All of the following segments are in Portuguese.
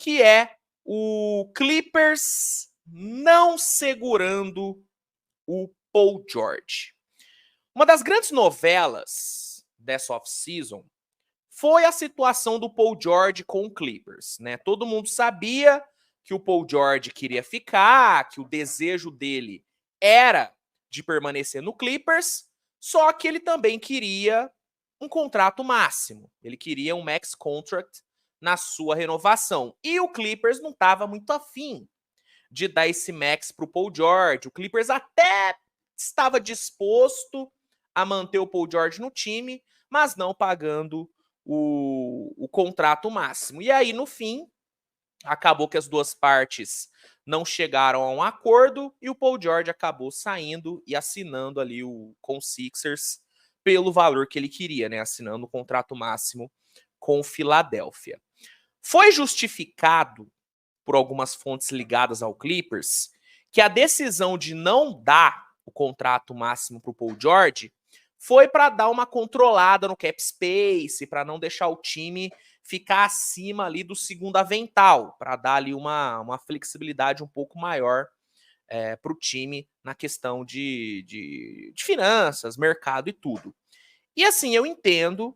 que é o Clippers não segurando o Paul George. Uma das grandes novelas dessa off-season foi a situação do Paul George com o Clippers, né? Todo mundo sabia que o Paul George queria ficar, que o desejo dele era de permanecer no Clippers, só que ele também queria um contrato máximo. Ele queria um max contract na sua renovação. E o Clippers não estava muito afim de dar esse max para o Paul George. O Clippers até estava disposto a manter o Paul George no time, mas não pagando o contrato máximo. E aí, no fim, acabou que as duas partes não chegaram a um acordo e o Paul George acabou saindo e assinando ali com o Sixers pelo valor que ele queria, né? Assinando o contrato máximo com o Philadelphia. Foi justificado por algumas fontes ligadas ao Clippers que a decisão de não dar o contrato máximo para o Paul George foi para dar uma controlada no cap space, para não deixar o time ficar acima ali do segundo avental, para dar ali uma flexibilidade um pouco maior para o time na questão de finanças, mercado e tudo. E assim, eu entendo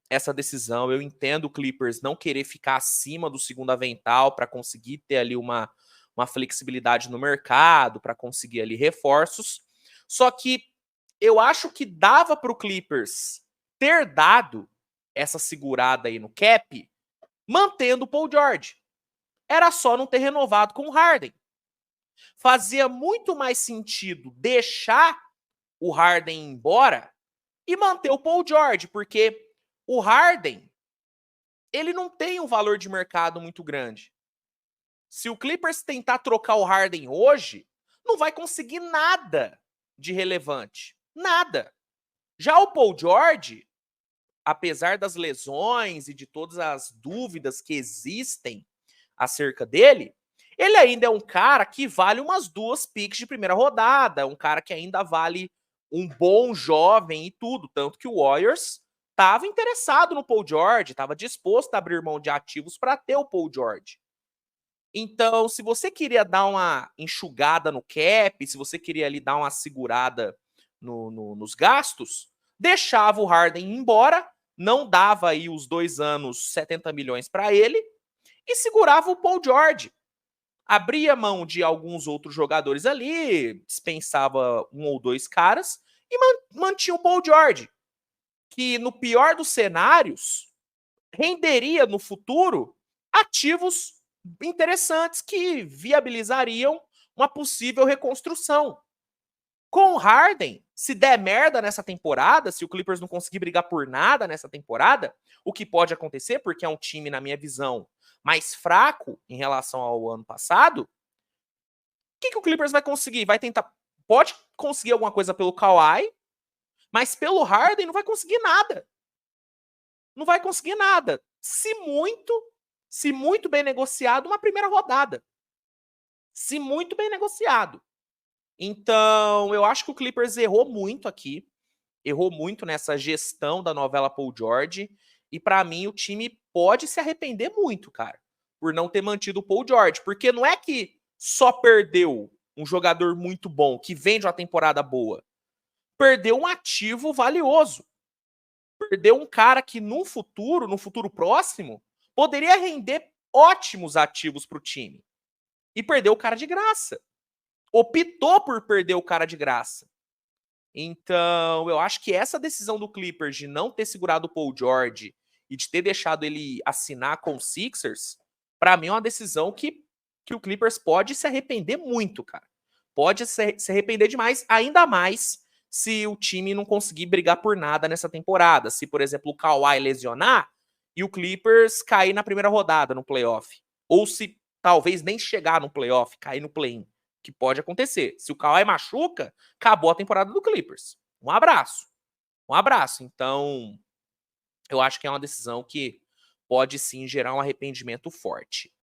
essa decisão, eu entendo o Clippers não querer ficar acima do segundo avental para conseguir ter ali uma flexibilidade no mercado, para conseguir ali reforços, só que eu acho que dava para o Clippers ter dado essa segurada aí no cap, mantendo o Paul George. Era só não ter renovado com o Harden. Fazia muito mais sentido deixar o Harden embora e manter o Paul George, porque o Harden, ele não tem um valor de mercado muito grande. Se o Clippers tentar trocar o Harden hoje, não vai conseguir nada de relevante. Nada. Já o Paul George, apesar das lesões e de todas as dúvidas que existem acerca dele, ele ainda é um cara que vale umas 2 picks de primeira rodada, um cara que ainda vale um bom jovem e tudo, tanto que o Warriors estava interessado no Paul George, estava disposto a abrir mão de ativos para ter o Paul George. Então, se você queria dar uma enxugada no cap, se você queria ali dar uma segurada nos gastos, deixava o Harden ir embora, não dava aí os 2 anos 70 milhões para ele e segurava o Paul George. Abria mão de alguns outros jogadores ali, dispensava 1 ou 2 caras e mantinha o Paul George, que no pior dos cenários renderia no futuro ativos interessantes que viabilizariam uma possível reconstrução. Com o Harden, se der merda nessa temporada, se o Clippers não conseguir brigar por nada nessa temporada, o que pode acontecer, porque é um time, na minha visão, mais fraco em relação ao ano passado, o que o Clippers vai conseguir? Vai tentar. Pode conseguir alguma coisa pelo Kawhi, mas pelo Harden não vai conseguir nada. Não vai conseguir nada. Se muito bem negociado, uma primeira rodada. Se muito bem negociado. Então, eu acho que o Clippers errou muito aqui. Errou muito nessa gestão da novela Paul George. E para mim, o time pode se arrepender muito, cara, por não ter mantido o Paul George. Porque não é que só perdeu um jogador muito bom, que vem de uma temporada boa. Perdeu um ativo valioso. Perdeu um cara que no futuro próximo, poderia render ótimos ativos para o time. E perdeu o cara de graça. Optou por perder o cara de graça. Então, eu acho que essa decisão do Clippers de não ter segurado o Paul George e de ter deixado ele assinar com o Sixers, para mim é uma decisão que o Clippers pode se arrepender muito, cara. Pode se arrepender demais, ainda mais se o time não conseguir brigar por nada nessa temporada. Se, por exemplo, o Kawhi lesionar e o Clippers cair na primeira rodada no playoff. Ou se talvez nem chegar no playoff, cair no play-in. Que pode acontecer. Se o Kawhi machuca, acabou a temporada do Clippers. Um abraço. Um abraço. Então, eu acho que é uma decisão que pode sim gerar um arrependimento forte.